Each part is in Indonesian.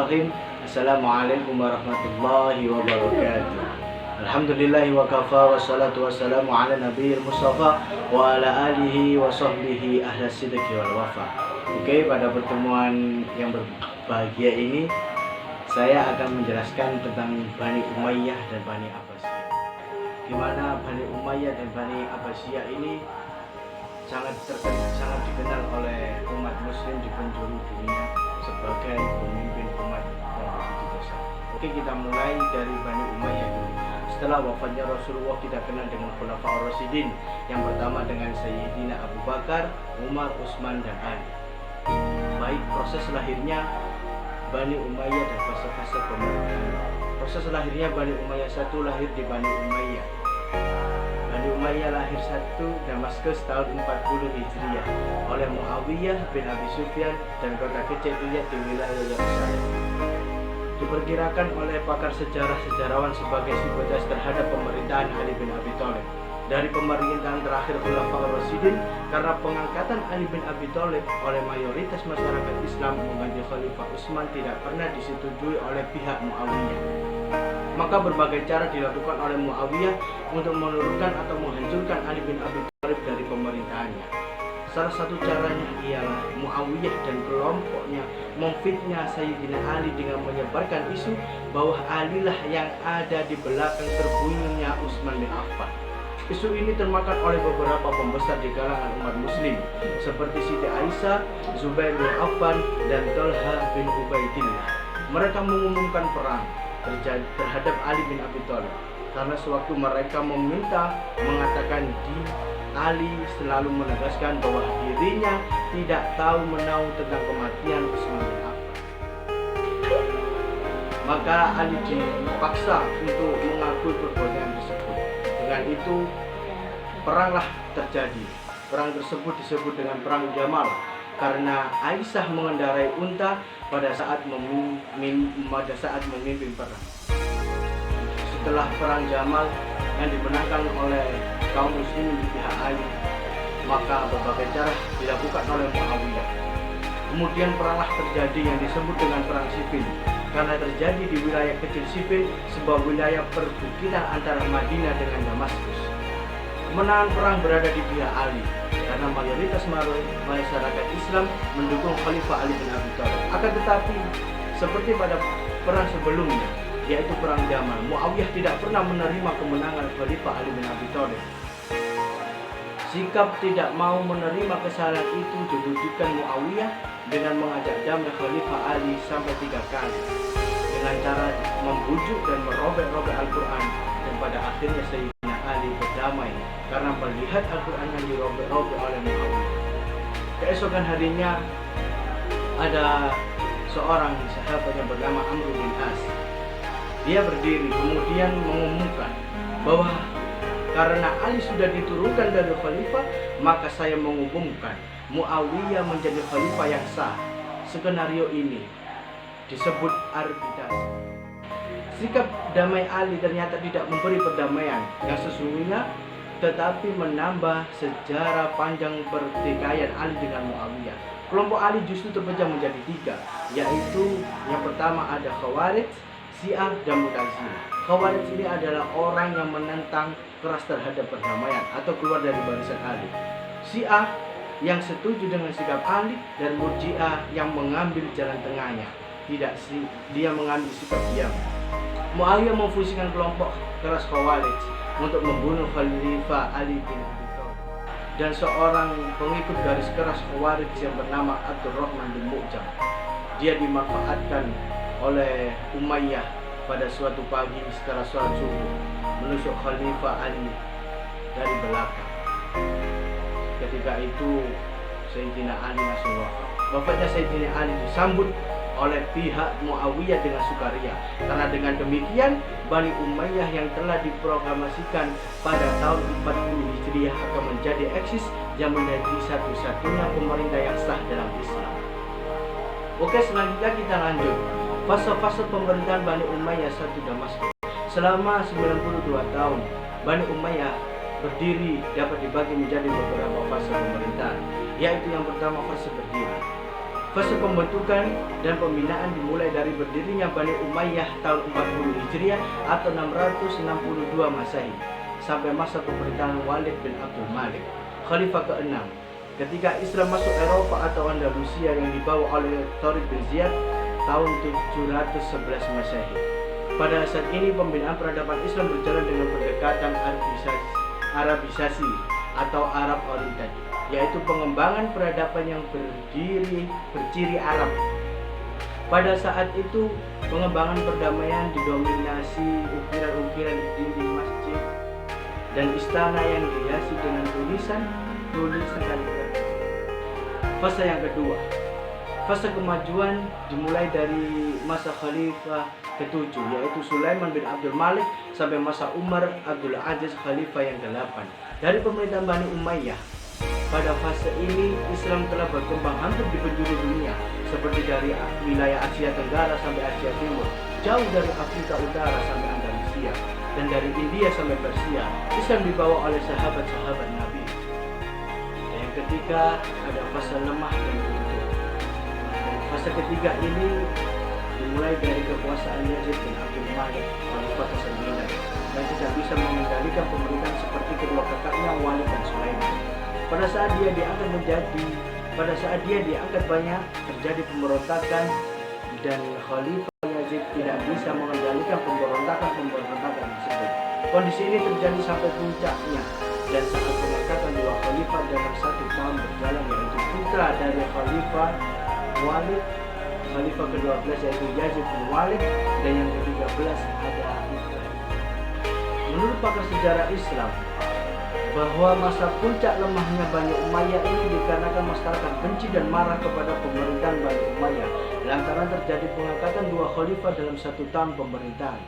Bismillahirrahmanirrahim. Assalamualaikum warahmatullahi wabarakatuh. Alhamdulillahi wa kafa, wassalatu wassalamu ala nabiyil mustafa wa ala alihi wa sahbihi ahla sidqi wal wafa. Oke, pada pertemuan yang berbahagia ini saya akan menjelaskan tentang Bani Umayyah dan Bani Abbasiyah. Di mana Bani Umayyah dan Bani Abbasiyah ini sangat dikenal oleh umat muslim di penjuru dunia sebagai pemimpin umat yang begitu besar. Oke, kita mulai dari Bani Umayyah dulu. Setelah wafatnya Rasulullah, kita kenal dengan Khulafaur Rasyidin. Yang pertama dengan Sayyidina Abu Bakar, Umar, Utsman, dan Ali. Baik proses lahirnya Bani Umayyah dan fase-fase pemerintahan. Proses lahirnya Bani Umayyah satu lahir di Bani Umayyah. Bani Umayyah lahir 1 Damaskus tahun 40 Hijriah oleh Muawiyah bin Abi Sufyan dan kota kecil Riyadh di wilayah Yerusalem. Diperkirakan oleh pakar sejarawan sebagai simpatis terhadap pemerintahan Ali bin Abi Thalib. Dari pemerintahan terakhir Khulafaur Rasyidin, karena pengangkatan Ali bin Abi Thalib oleh mayoritas masyarakat Islam mengganti Khalifah Utsman tidak pernah disetujui oleh pihak Muawiyah. Maka berbagai cara dilakukan oleh Muawiyah untuk menurunkan atau menghancurkan Ali bin Abi Thalib dari pemerintahannya. Salah satu caranya ialah Muawiyah dan kelompoknya memfitnah Sayyidina Ali dengan menyebarkan isu bahwa Ali lah yang ada di belakang terbunuhnya Utsman bin Affan. Isu ini termakan oleh beberapa pembesar di kalangan umat muslim seperti Siti Aisyah, Zubair bin Affan, dan Thalha bin Ubaidillah. Mereka mengumumkan perang terhadap Ali bin Abi Thalib karena sewaktu mereka mengatakan Ali selalu menegaskan bahwa dirinya tidak tahu menahu tentang kematian Utsman bin Affan. Maka Ali dipaksa untuk mengakui perbuatan tersebut. Dengan itu peranglah terjadi. Perang tersebut disebut dengan Perang Jamal karena Aisyah mengendarai unta pada saat memimpin perang. Setelah Perang Jamal yang dimenangkan oleh kaum muslimin di pihak Ali, maka berbagai cara dilakukan oleh Muawiyah. Kemudian peranglah terjadi yang disebut dengan Perang Siffin karena terjadi di wilayah kecil Siffin, sebuah wilayah perbukitan antara Madinah dengan Damaskus. Kemenangan perang berada di pihak Ali karena mayoritas masyarakat Islam mendukung Khalifah Ali bin Abi Thalib. Akan tetapi seperti pada perang sebelumnya, yaitu Perang Jamal, Muawiyah tidak pernah menerima kemenangan Khalifah Ali bin Abi Thalib. Sikap tidak mau menerima kesalahan itu diwujudkan Muawiyah dengan mengajak damai Khalifah Ali sampai 3 kali dengan cara membujuk dan merobek-robek Al-Quran, dan pada akhirnya Sayyidina Ali berdamai karena melihat Al-Quran yang dirobek-robek oleh Muawiyah. Keesokan harinya ada seorang sahabat yang bernama Amr bin As. Dia berdiri kemudian mengumumkan bahwa karena Ali sudah diturunkan dari khalifah, maka saya mengumumkan Muawiyah menjadi khalifah yang sah. Skenario ini disebut arbitrase. Sikap damai Ali ternyata tidak memberi perdamaian yang sesungguhnya, tetapi menambah sejarah panjang pertikaian Ali dengan Muawiyah. Kelompok Ali justru terpecah menjadi 3, yaitu yang pertama ada Khawarij, Syiah, dan Mu'tazilah. Khawarij ini adalah orang yang menentang keras terhadap perdamaian atau keluar dari barisan Ali. Syiah yang setuju dengan sikap Ali, dan Murji'ah yang mengambil jalan tengahnya. Dia mengambil sikap diam. Muawiyah memfungsikan kelompok keras Khawarij untuk membunuh Khalifah Ali bin Abi Thalib dan seorang pengikut garis keras Khawarij yang bernama Abdurrahman bin Mu'jam. Dia dimanfaatkan oleh Umayyah pada suatu pagi setelah sholat subuh menusuk Khalifah Ali dari belakang. Ketika itu Sayyidina Ali langsung wafat. Wafatnya Sayyidina Ali disambut oleh pihak Muawiyah dengan sukaria karena dengan demikian Bani Umayyah yang telah diproklamasikan pada tahun 40 Hijriah akan menjadi eksis yang menjadi satu-satunya pemerintah yang sah dalam Islam. Oke, selanjutnya kita lanjut fase-fase pemerintahan Bani Umayyah 1 Damaskus. Selama 92 tahun Bani Umayyah berdiri dapat dibagi menjadi beberapa fase pemerintahan, yaitu yang pertama fase berdiri. Fase pembentukan dan pembinaan dimulai dari berdirinya Bani Umayyah tahun 40 Hijriah atau 662 Masehi sampai masa pemerintahan Walid bin Abdul Malik, Khalifah ke-6. Ketika Islam masuk Eropa atau Andalusia yang dibawa oleh Tariq bin Ziyad tahun 711 Masehi. Pada saat ini pembinaan peradaban Islam berjalan dengan pendekatan Arabisasi atau Arab Oriental, yaitu pengembangan peradaban yang berciri Arab. Pada saat itu, pengembangan perdamaian didominasi ukiran-ukiran di dinding masjid dan istana yang dihiasi dengan tulisan kaligrafi. Fase yang kedua, fase kemajuan dimulai dari masa Khalifah ke-7, yaitu Sulaiman bin Abdul Malik sampai masa Umar Abdul Aziz Khalifah yang ke-8. Dari pemerintahan Bani Umayyah, pada fase ini Islam telah berkembang hampir di penjuru dunia, seperti dari wilayah Asia Tenggara sampai Asia Timur, jauh dari Afrika Utara sampai Andalusia, dan dari India sampai Persia. Islam dibawa oleh sahabat-sahabat Nabi. Dan yang ketiga, ada fase lemah dan runtuh. Fase ketiga ini dimulai dari kekuasaan Yazid bin Abdul Malik, Khalifah ke-9, yang tidak bisa mengendalikan pemerintahan seperti kedua kakaknya Walid dan Sulaiman. Pada saat dia diangkat banyak terjadi pemberontakan dan Khalifah Yazid tidak bisa mengendalikan pemberontakan tersebut. Kondisi ini terjadi sampai puncaknya dan saat pengangkatan dua khalifah dalam 1 tahun berjalan, yaitu putra dari Khalifah Walid, Khalifah ke-12 yaitu Yazid bin Walid, dan yang ke-13 ada Ibrahim. Menurut pakar sejarah Islam, bahwa masa puncak lemahnya Bani Umayyah ini dikarenakan masyarakat benci dan marah kepada pemerintahan Bani Umayyah lantaran terjadi pengangkatan dua khalifah dalam 1 tahun pemerintahan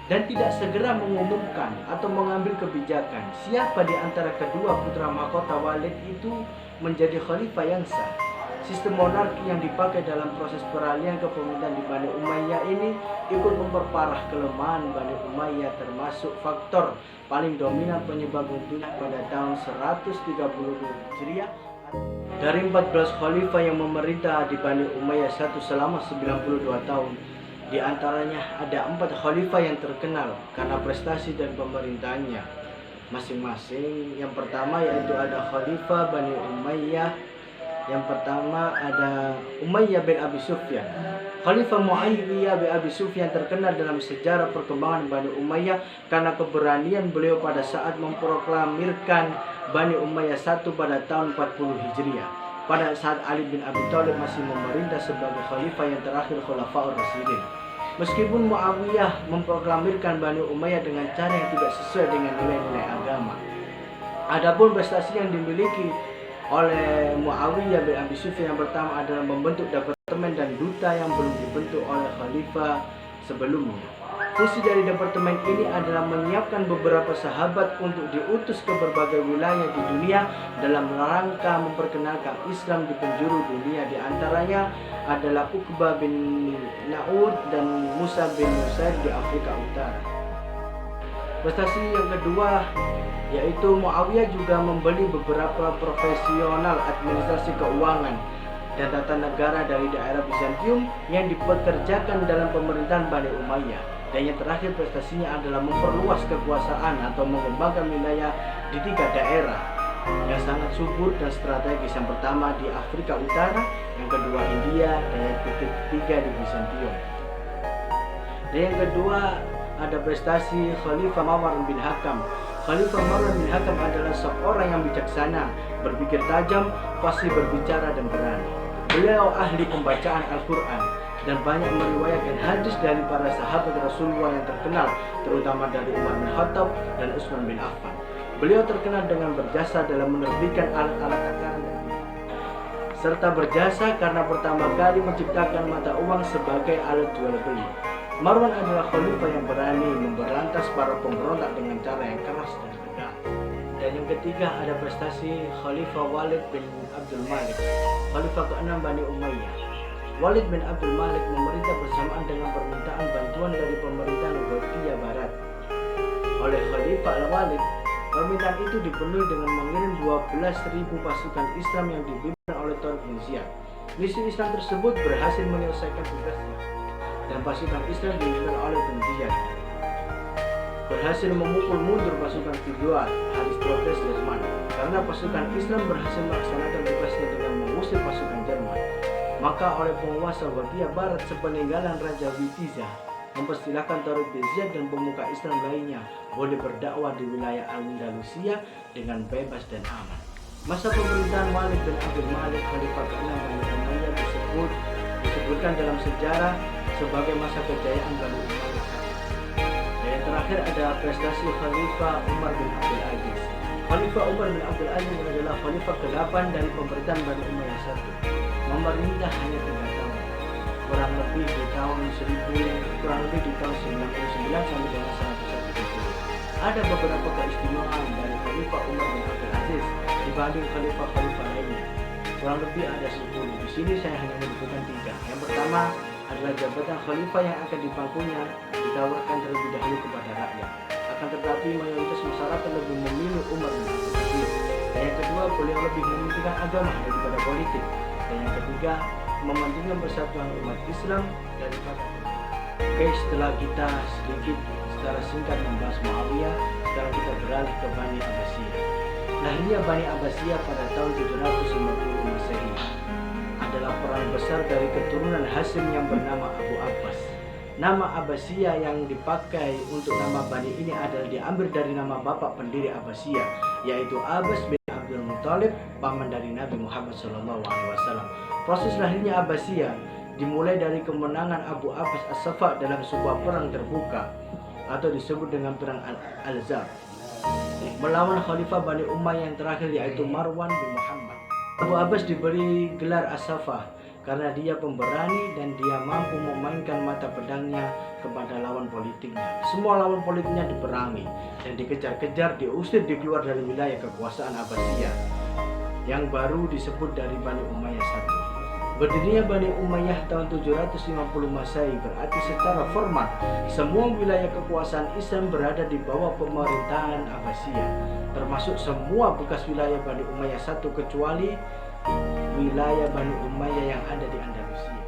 dan tidak segera mengumumkan atau mengambil kebijakan siapa di antara kedua putra mahkota Walid itu menjadi khalifah yang sah. Sistem monarki yang dipakai dalam proses peralihan kepemimpinan di Bani Umayyah ini ikut memperparah kelemahan Bani Umayyah, termasuk faktor paling dominan penyebab runtuhnya pada tahun 132 Hijriah. Dari 14 khalifah yang memerintah di Bani Umayyah selama 92 tahun, di antaranya ada 4 khalifah yang terkenal karena prestasi dan pemerintahannya masing-masing. Yang pertama yaitu ada Khalifah Bani Umayyah. Yang pertama ada Umayyah bin Abi Sufyan. Khalifah Muawiyah bin Abi Sufyan terkenal dalam sejarah perkembangan Bani Umayyah karena keberanian beliau pada saat memproklamirkan Bani Umayyah satu pada tahun 40 Hijriah. Pada saat Ali bin Abi Thalib masih memerintah sebagai khalifah yang terakhir Khulafaur Rasyidin. Meskipun Muawiyah memproklamirkan Bani Umayyah dengan cara yang tidak sesuai dengan nilai-nilai agama. Adapun prestasi yang dimiliki oleh Muawiyah bin Abi Sufyan yang pertama adalah membentuk departemen dan duta yang belum dibentuk oleh khalifah sebelumnya. Fungsi dari departemen ini adalah menyiapkan beberapa sahabat untuk diutus ke berbagai wilayah di dunia dalam rangka memperkenalkan Islam di penjuru dunia. Di antaranya adalah Uqbah bin Naud dan Musa bin Nusair di Afrika Utara. Prestasi yang kedua yaitu Muawiyah juga membeli beberapa profesional administrasi keuangan dan tata negara dari daerah Bizantium yang dipekerjakan dalam pemerintahan Bani Umayyah. Dan yang terakhir prestasinya adalah memperluas kekuasaan atau mengembangkan wilayah di 3 daerah yang sangat subur dan strategis. Yang pertama di Afrika Utara, yang kedua India, dan yang ketiga di Bizantium. Dan yang kedua ada prestasi Khalifah Marwan bin Hakam. Khalifah Marwan bin Hakam adalah seorang yang bijaksana, berpikir tajam, fasih berbicara dan berani. Beliau ahli pembacaan Al-Quran dan banyak meriwayatkan hadis dari para sahabat Rasulullah yang terkenal, terutama dari Umar bin Khattab dan Utsman bin Affan. Beliau terkenal dengan berjasa dalam menerbitkan alat-alat takaran serta berjasa karena pertama kali menciptakan mata uang sebagai alat jual beli. Marwan adalah khalifah yang berani memberantas para pemberontak dengan cara yang keras dan tegas. Dan yang ketiga ada prestasi Khalifah Walid bin Abdul Malik, Khalifah ke-6 Bani Umayyah. Walid bin Abdul Malik memerintah bersamaan dengan permintaan bantuan dari pemerintahan Ghuthiyah Barat. Oleh Khalifah Al-Walid, permintaan itu dipenuhi dengan mengirim 12.000 pasukan Islam yang dipimpin oleh Tariq bin Ziyad. Misi Islam tersebut berhasil menyelesaikan tugasnya dan pasukan Islam dipimpin oleh bin Ziyad berhasil memukul mundur pasukan Tujuan Aristoteles Jerman karena pasukan Islam berhasil melaksanakan tugasnya dengan mengusir pasukan Jerman. Maka oleh penguasa Walkia Barat sepeninggalan Raja Witiza mempersilahkan Tariq bin Ziyad dan pemuka Islam lainnya boleh berdakwah di wilayah Andalusia dengan bebas dan aman. Masa pemerintahan Walid bin Abdul Malik Khalifah ke-6 Bani Umayyah disebutkan dalam sejarah sebagai masa kejayaan Bani Umayyah. Dan yang terakhir ada prestasi Khalifah Umar bin Abdul Aziz. Khalifah Umar bin Abdul Aziz adalah Khalifah ke-8 dari pemerintahan Bani Umayyah I. Memerintah hanya 3 tahun, kurang lebih di tahun 99 sampai dengan 101 Hijriah. Ada beberapa keistimewaan dari Khalifah Umar bin Abdul Aziz dibanding khalifah-khalifah lainnya. Kurang lebih ada 10. Di sini saya hanya menyebutkan 3. Yang pertama adalah jabatan khalifah yang akan dipangkunya ditawarkan terlebih dahulu kepada rakyat. Akan tetapi mayoritas masyarakat lebih memilih Umar bin Abdul Aziz. Dan yang kedua, beliau lebih mementingkan agama daripada politik. Dan yang ketiga, mementingkan persatuan umat Islam daripada politik. Oke, setelah kita sedikit secara singkat membahas Muawiyah, sekarang kita beralih ke Bani Abbasiyah. Lahirnya Bani Abbasiyah pada tahun 750 Masehi adalah peran besar dari keturunan Hasim yang bernama Abu Abbas. Nama Abbasiyah yang dipakai untuk nama Bani ini adalah diambil dari nama bapak pendiri Abbasiyah, yaitu Abbas bin Abdul Muthalib, paman dari Nabi Muhammad SAW. Proses lahirnya Abbasiyah dimulai dari kemenangan Abu Abbas As-Safa dalam sebuah perang terbuka atau disebut dengan perang Al-Ahzab melawan Khalifah Bani Umayyah yang terakhir, yaitu Marwan bin Muhammad. Abu Abbas diberi gelar As-Safa karena dia pemberani dan dia mampu memainkan mata pedangnya kepada lawan politiknya. Semua lawan politiknya diperangi dan dikejar-kejar, diusir, dikeluar dari wilayah kekuasaan Abbasiyah yang baru disebut dari Bani Umayyah I. Berdirinya Bani Umayyah tahun 750 Masehi berarti secara formal semua wilayah kekuasaan Islam berada di bawah pemerintahan Abbasiyah, termasuk semua bekas wilayah Bani Umayyah I kecuali wilayah Bani Umayyah yang ada di Andalusia.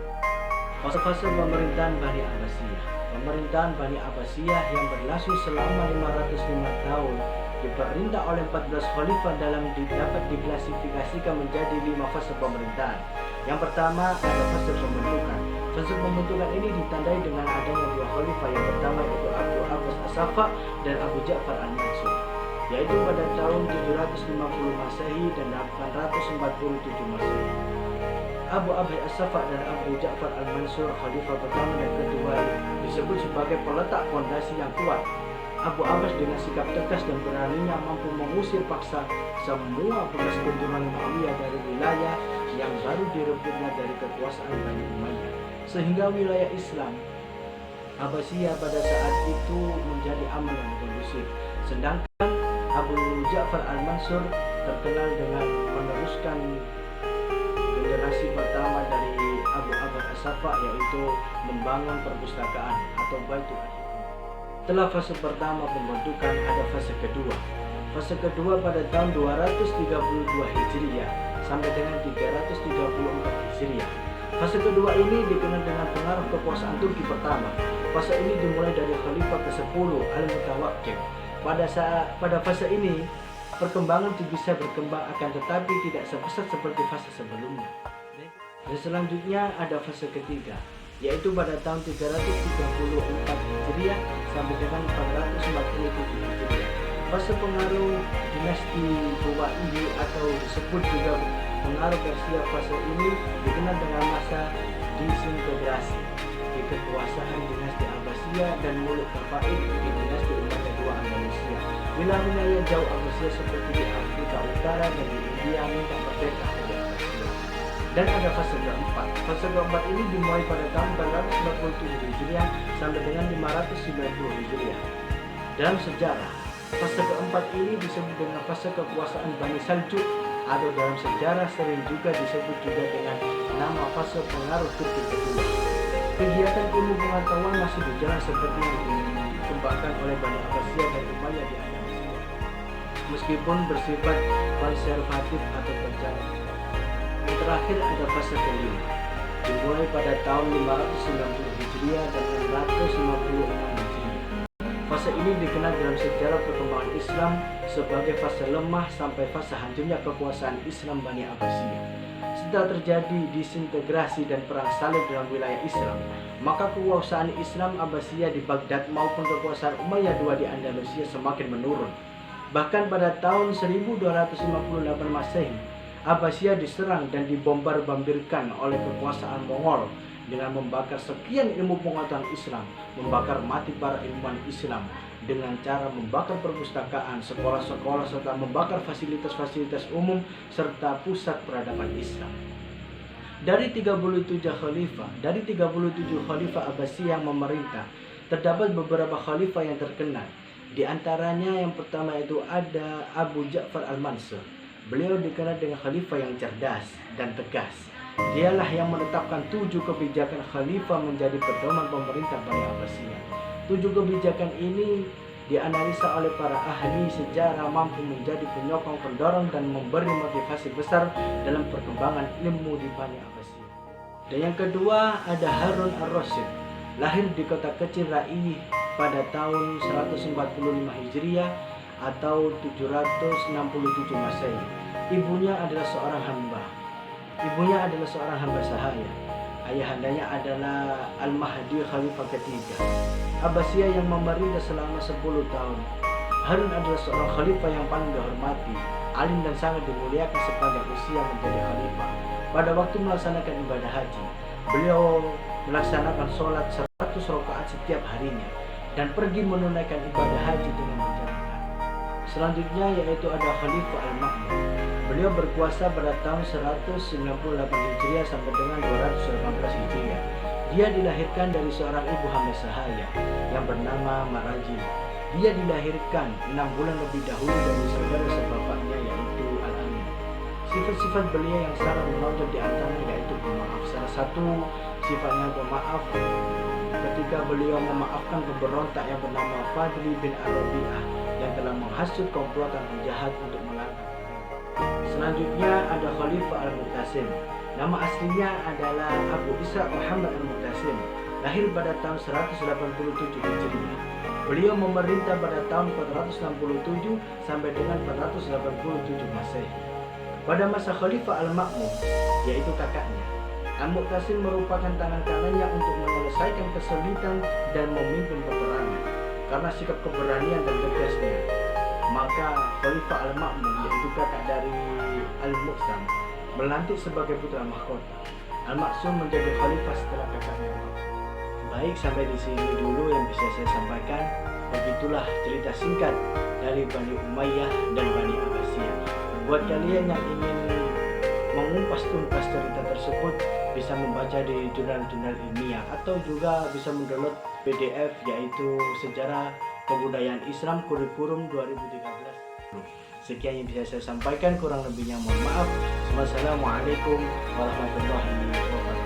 Fase-fase pemerintahan Bani Abbasiyah. Pemerintahan Bani Abbasiyah yang berlangsung selama 505 tahun diperintah oleh 14 khalifah dapat diklasifikasikan menjadi 5 fase pemerintahan. Yang pertama ada fase pembentukan. Fase pembentukan ini ditandai dengan adanya 2 khalifah. Yang pertama yaitu Abu Abbas As-Safa dan Abu Ja'far Al-Mansur, yaitu pada tahun 750 Masehi dan 847 Masehi. Abu Abbas As-Safa dan Abu Ja'far Al-Mansur, khalifah pertama dan kedua, disebut sebagai peletak fondasi yang kuat. Abu Abbas dengan sikap tegas dan beraninya mampu mengusir paksa semua bekas keturunan Muawiyah dari wilayah yang baru direbutnya dari kekuasaan Bani Umayyah, sehingga wilayah Islam Abbasiyah pada saat itu menjadi aman dan kondusif. Sedangkan Abu Ja'far Al-Mansur terkenal dengan meneruskan generasi pertama dari Abu Abbas As-Safa, yaitu membangun perpustakaan atau Baitul Hikmah. Setelah fase pertama pembentukan, ada fase kedua. Fase kedua pada tahun 232 Hijriah sampai dengan 334 Hijriah. Fase kedua ini dikenal dengan pengaruh kekuasaan Turki pertama. Fase ini dimulai dari Khalifah ke-10 Al-Mutawakkil. Pada fase ini, perkembangan bisa berkembang akan tetapi tidak sepesat seperti fase sebelumnya. Dan selanjutnya ada fase ketiga, yaitu pada tahun 334 Hijriah sampai dengan 447 Hijriah. Fase pengaruh dinasti Buwaihi atau disebut juga pengaruh Persia. Fase ini dikenal dengan masa disintegrasi di kekuasaan dinasti Abbasiyah dan Muluk Tafaid di dinasti Umayyah II Andalusia. Wilayah jauh Abbasiyah seperti di Afrika Utara dan di India minta merdeka dari Abbasiyah. Dan ada fase keempat. Fase keempat ini dimulai pada tahun 447 Hijriah sampai dengan 590 Hijriah. Dalam sejarah, fase keempat ini disebut dengan fase kekuasaan Bani Saljuk, atau dalam sejarah sering juga disebut juga dengan nama fase pengaruh Turki kedua. Kegiatan ilmu pengetahuan masih berjalan seperti yang dikembangkan oleh Bani Abbasiyah dan Umayyah di Andalusia, meskipun bersifat konservatif atau berjalan. Yang terakhir ada fase kelima, dimulai pada tahun 590 Hijriah dan 656 Hijriah. Fase ini dikenal dalam sejarah perkembangan Islam sebagai fase lemah sampai fase hancurnya kekuasaan Islam Bani Abbasiyah. Setelah terjadi disintegrasi dan perang salib dalam wilayah Islam, maka kekuasaan Islam Abbasiyah di Baghdad maupun kekuasaan Umayyah II di Andalusia semakin menurun. Bahkan pada tahun 1258 Masehi, Abbasiyah diserang dan dibombardir oleh kekuasaan Mongol dengan membakar sekian ilmu pengetahuan Islam, membakar mati para ilmuwan Islam dengan cara membakar perpustakaan, sekolah-sekolah, serta membakar fasilitas-fasilitas umum serta pusat peradaban Islam. Dari 37 khalifah Abbasiyah yang memerintah, terdapat beberapa khalifah yang terkenal. Di antaranya yang pertama itu ada Abu Ja'far al-Mansur. Beliau dikenal dengan khalifah yang cerdas dan tegas. Dialah yang menetapkan 7 kebijakan khalifah menjadi pedoman pemerintah Bani Abbasiyah. 7 kebijakan ini dianalisa oleh para ahli sejarah mampu menjadi penyokong, pendorong, dan memberi motivasi besar dalam perkembangan ilmu di Bani Abbasiyah. Dan yang kedua ada Harun ar-Rasyid. Lahir di kota kecil Ra'i pada tahun 145 Hijriah atau 767 Masehi. Ibunya adalah seorang hamba sahaya. Ayahandanya adalah Al-Mahdi Khalifah ketiga Abbasiyah yang memerintah selama 10 tahun. Harun adalah seorang khalifah yang paling dihormati, alim dan sangat dimuliakan sepanjang usia menjadi khalifah. Pada waktu melaksanakan ibadah haji, beliau melaksanakan sholat 100 rakaat setiap harinya dan pergi menunaikan ibadah haji dengan berjamaah. Selanjutnya yaitu ada Khalifah Al-Ma'mun. Beliau berkuasa pada tahun 198 Hijriah sampai dengan 218 Hijriah. Dia dilahirkan dari seorang ibu hamba sahaya yang bernama Marajin. Dia dilahirkan 6 bulan lebih dahulu dari saudara sebapaknya yaitu Al-Amin. Sifat-sifat beliau yang sangat menonjol di antaranya yaitu pemaaf. Salah satu sifatnya pemaaf ketika beliau memaafkan pemberontak yang bernama Fadli bin Ar-Rabi'ah yang telah menghasut komplotan penjahat untuk menangkap. Selanjutnya ada Khalifah Al-Mu'tasim. Nama aslinya adalah Abu Ishaq Muhammad Al-Mu'tasim. Lahir pada tahun 187 Hijriah. Beliau memerintah pada tahun 467 sampai dengan 487 Masehi. Pada masa Khalifah Al-Ma'mun, yaitu kakaknya, Al-Mu'tasim merupakan tangan kanannya untuk menyelesaikan kesulitan dan memimpin peperangan. Karena sikap keberanian dan tegasnya, maka Khalifah Al-Ma'mun, yaitu kakak dari Al-Mu'tasim, melantik sebagai putra mahkota. Al-Maksum menjadi khalifah setelah kakaknya. Baik, sampai di sini dulu yang bisa saya sampaikan. Begitulah cerita singkat dari Bani Umayyah dan Bani Abbasiyah. Buat kalian yang ingin mengupas tuntas cerita tersebut, bisa membaca di jurnal-jurnal ilmiah atau juga bisa mendownload PDF yaitu Sejarah Kebudayaan Islam Kurikulum 2013. Sekian yang bisa saya sampaikan, kurang lebihnya mohon maaf. Wassalamualaikum warahmatullahi wabarakatuh.